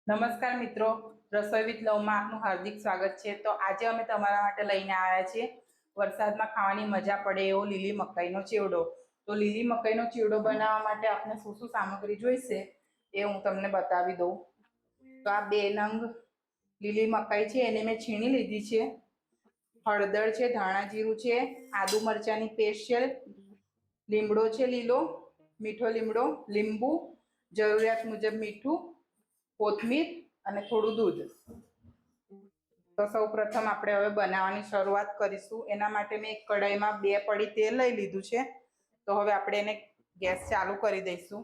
નમસ્કાર મિત્રો, રસોઈ વિથ લવમાં આપનું હાર્દિક સ્વાગત છે। તો આજે અમે તમારા માટે લઈને આવ્યા છીએ વરસાદમાં ખાવાની મજા પડે એવો લીલી મકાઈનો ચેવડો। તો લીલી મકાઈનો ચેવડો બનાવવા માટે આપણે શું શું સામગ્રી જોઈશે એ હું તમને બતાવી દઉં। તો આ 2 નંગ લીલી મકાઈ છે એને મેં છીણી લીધી છે। હળદર છે, ધાણા જીરું છે, આદુ મરચાંની પેસ્ટ છે, લીમડો છે લીલો, મીઠો લીમડો, લીંબુ, જરૂરિયાત મુજબ મીઠું, કોથમીર અને થોડું દૂધ। તો સૌ પ્રથમ આપણે હવે બનાવવાની શરૂઆત કરીશું। એના માટે મેં એક કઢાઈમાં 2 પડી તેલ લઈ લીધું છે। તો હવે આપણે એને ગેસ ચાલુ કરી દઈશું।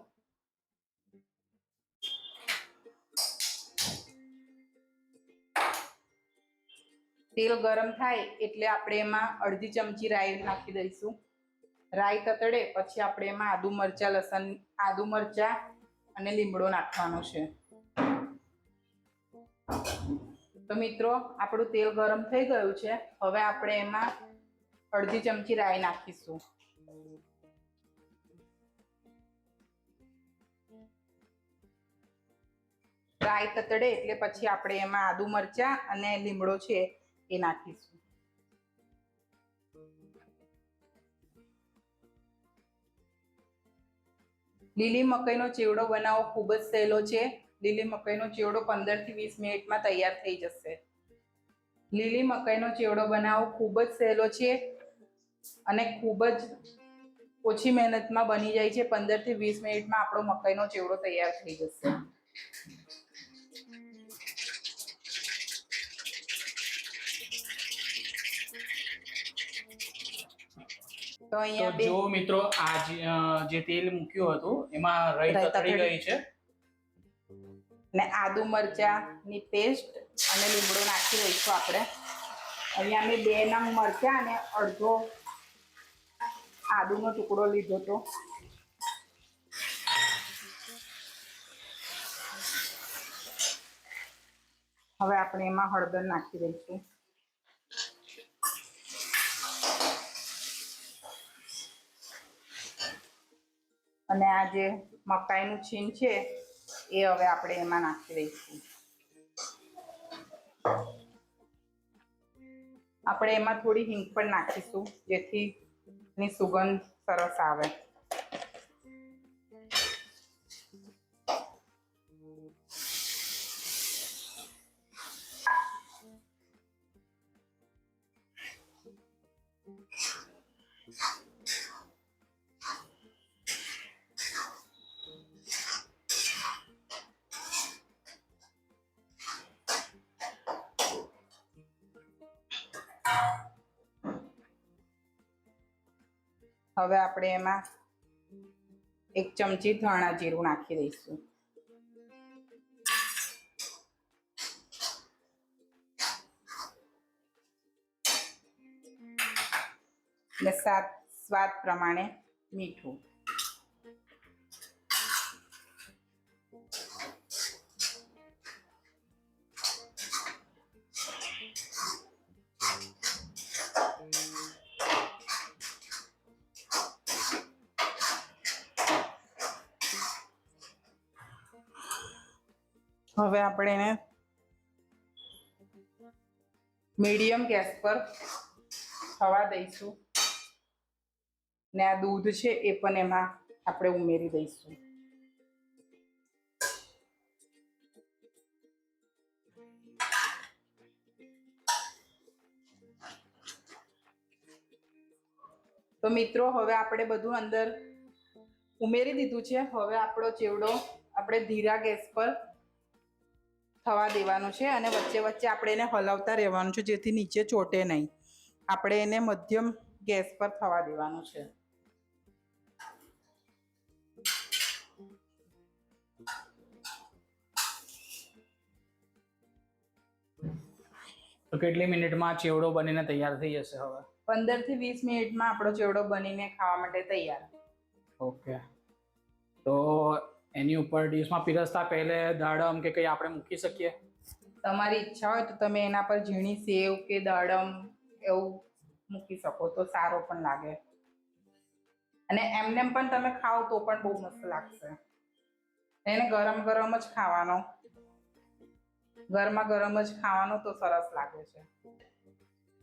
તેલ ગરમ થાય એટલે આપણે એમાં અડધી ચમચી રાઈ નાખી દઈશું। રાઈ તતડે પછી આપણે એમાં આદુ મરચાં અને લીમડો નાખવાનો છે। તો મિત્રો આપણું તેલ ગરમ થઈ ગયું છે। હવે આપણે એમાં અડધી ચમચી રાઈ નાખીશું। રાઈ તતડે એટલે પછી આપણે એમાં આદુ મરચાં અને લીમડો છે એ નાખીશું। લીલી મકાઈનો ચેવડો બનાવવો ખૂબ જ સહેલો છે। લીલી મકાઈનો ચેવડો 15 થી 20 મિનિટમાં તૈયાર થઈ જશે। લીલી મકાઈનો ચેવડો બનાવવો ખૂબ જ સહેલો છે અને ખૂબ જ ઓછી મહેનતમાં બની જાય છે। 15 થી 20 મિનિટમાં આપણો મકાઈનો ચેવડો તૈયાર થઈ જશે। તો અહીંયા જો મિત્રો આ જે તેલ મૂક્યું હતું એમાં રાઈ તતડી ગઈ છે ને આદુ મરચાંની પેસ્ટ અને લીમડો નાખી દઈશું આપણે। અહીંયા મેં 2 નંગ મરચાં અને અડધો આદુનો ટુકડો લીધો હતો। હવે આપણે એમાં હળદર નાખી દઈશું। અને આ જે મકાઈનું છીણ છે એ હવે આપણે એમાં નાખી દઈશું। આપણે એમાં થોડી હિંગ પણ નાખીશું જેથી એની સુગંધ સરસ આવે। હવે આપણે એમાં 1 ચમચી ધાણા જીરું નાખી દઈશું। ને સ્વાદ પ્રમાણે મીઠું। હવે આપણે એને મીડિયમ ગેસ પર થવા દઈશું ને આ દૂધ છે એ પણ એમાં આપણે ઉમેરી દઈશું। તો મિત્રો હવે આપણે બધું અંદર ઉમેરી દીધું છે। હવે આપણો ચેવડો આપણે ધીરા ગેસ પર થવા દેવાનો છે અને વચ્ચે વચ્ચે આપણે એને હલાવતા રહેવાનું છે જેથી નીચે ચોટે નહીં। આપણે એને મધ્યમ ગેસ પર થવા દેવાનું છે। તો કેટલી મિનિટમાં ચેવડો બનીને તૈયાર થઈ જશે? હવે 15 થી 20 મિનિટમાં આપણો ચેવડો બનીને ખાવા માટે તૈયાર। ઓકે, તો એની ઉપર ડીશમાં પીરસતા પહેલે દાડમ કે કંઈ આપણે મૂકી શકીએ? તમારી ઈચ્છા હોય તો તમે એના પર ઝીણી સેવ કે દાડમ એવું મૂકી શકો તો સારો પણ લાગે। અને એમનેમ પણ તમે ખાઓ તો પણ બહુ મસ્ત લાગશે। એને ગરમ ગરમ જ ખાવાનો। ગરમા ગરમ જ ખાવાનો તો સરસ લાગે છે.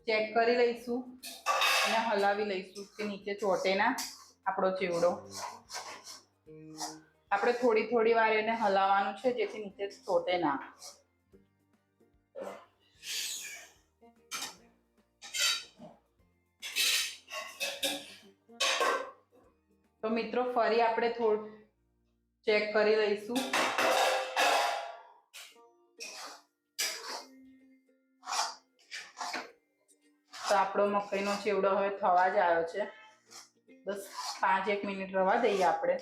ચેક કરી લઈશું અને હલાવી લઈશું કે નીચે ચોટે ના આપણો ચેવડો. આપણે થોડી થોડી વાર એને હલાવવાનું છે જેથી નીચે ચોટે ના. તો મિત્રો ફરી આપણે થોડું ચેક કરી લઈશું. તો આપણો મકાઈનો ચેવડો હવે થવા જ આવ્યો છે. બસ 5-1 મિનિટ રવા દઈએ આપણે.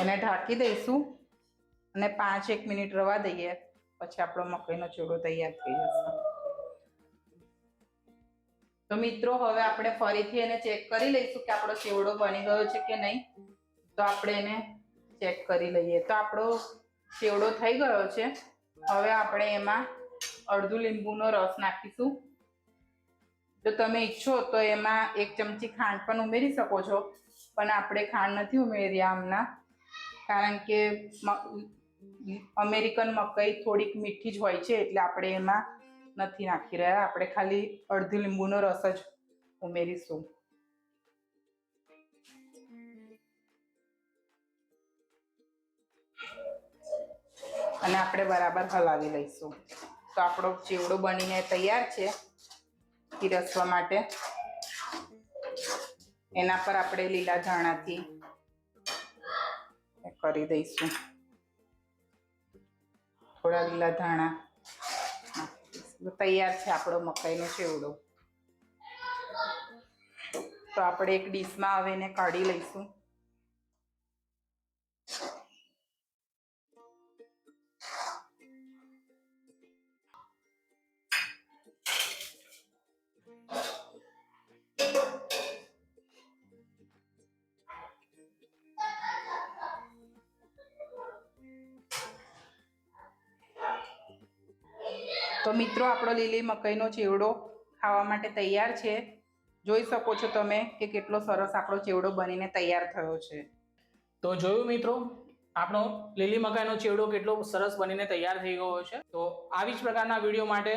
એને ઢાંકી દઈશું અને 5-1 મિનિટ રવા દઈએ, પછી આપણો મકાઈનો ચેવડો તૈયાર થઈ જશે. તો મિત્રો હવે આપણે ફરીથી એને ચેક કરી લઈશું કે આપણો ચેવડો બની ગયો છે કે નહીં. તો આપણે એને ચેક કરી લઈએ. તો આપણો ચેવડો થઈ ગયો છે. હવે આપણે એમાં અડધું લીંબુનો રસ નાખીશું. જો તમે ઈચ્છો તો એમાં 1 ચમચી ખાંડ પણ ઉમેરી શકો છો, પણ આપણે ખાંડ નથી ઉમેર્યા હમણાં, કારણ કે અમેરિકન મકાઈ થોડીક મીઠી જ હોય છે એટલે આપણે એમાં નથી નાખી રહ્યા. આપણે ખાલી અડધું લીંબુનો રસ જ ઉમેરીશું. અને આપણે બરાબર હલાવી લઈશું. તો આપણો ચેવડો બનીને તૈયાર છે પીરસવા માટે. એના પર આપણે લીલા ધાણાથી કરી દઈશું. થોડા લીલા ધાણા. તૈયાર છે આપણો મકાઈનો ચેવડો. તો આપણે એક ડીશમાં હવે એને કાઢી લઈશું. તો મિત્રો આપણો લીલી મકાઈનો ચેવડો ખાવા માટે તૈયાર છે. જોઈ શકો છો તમે કે કેટલો સરસ આપણો ચેવડો બનીને તૈયાર થયો છે. તો જોયું મિત્રો, આપણો લીલી મકાઈનો ચેવડો કેટલો સરસ બનીને તૈયાર થઈ ગયો છે. તો આવી જ પ્રકારના વિડીયો માટે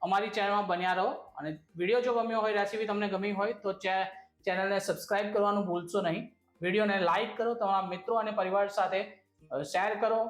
અમારી ચેનલમાં બન્યા રહો. અને વિડીયો જો ગમ્યો હોય, રેસીપી તમને ગમી હોય તો ચેનલને સબસ્ક્રાઇબ કરવાનું ભૂલશો નહીં. વિડીયોને લાઇક કરો, તમારા મિત્રો અને પરિવાર સાથે શેર કરો.